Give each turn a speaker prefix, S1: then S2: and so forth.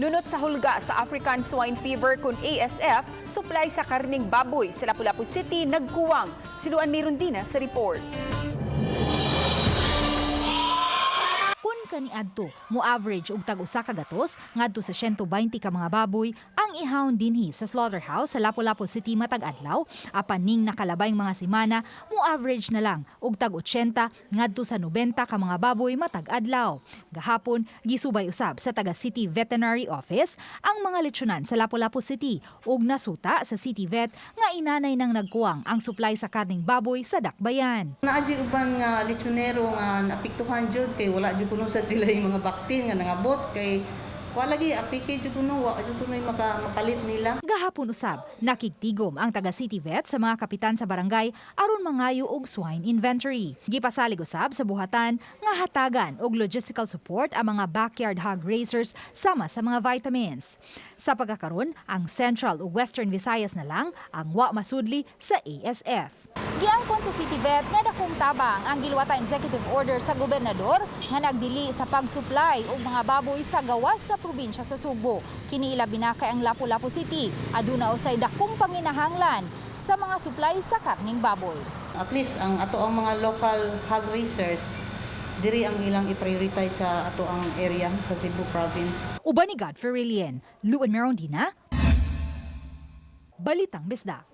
S1: Nunot sa hulga sa African Swine Fever kun ASF, supply sa karning baboy sa Lapu-Lapu City nagkuwang. Siluan mayroon din sa report.
S2: Kaniadto mo average og tag-usa ka gatos ngadto sa 120 ka mga baboy ang ihawon dinhi sa slaughterhouse sa Lapu-Lapu City matag adlaw apan ning nakalabayng mga semana mo average na lang og tag 80 ngadto sa 90 ka mga baboy matag adlaw. Gahapon gisubay usab sa taga City Veterinary Office ang mga lechonan sa Lapu-Lapu City ug nasuta sa City Vet nga inanay nang nagkuwang ang supply sa karning baboy sa Dakbayan.
S3: Naadyo uban nga lechonero nga napiktuhan jud kay wala jud kuno sa sila yung mga baktin nga nangabot kay wala lagi apike jud kuno wa jud kuno makalit nila.
S2: Gahapon usab nakigtigom ang taga City Vet sa mga kapitan sa barangay aron mangayo og swine inventory. Gipasalig usab sa buhatan nga hatagan og logistical support ang mga backyard hog raisers sama sa mga vitamins. Sa pagkakaron, ang Central ug Western Visayas na lang ang wa masudli sa ASF. Giangkon sa City Vet nga dakong tabang ang gilwata executive order sa gobernador nga nagdili sa pag-supply og mga baboy sa gawas sa probinsya sa Sugbo. Kini ilabi na kay ang Lapu-Lapu City aduna usay dakong panginahanglan sa mga supply sa karning baboy.
S3: At least ang ato ang mga local hog raisers diri ang ilang i-prioritize sa ato ang area sa Cebu province.
S2: Uban ni Godfrey Rillian, Luan Merondina, Balitang Bisdak.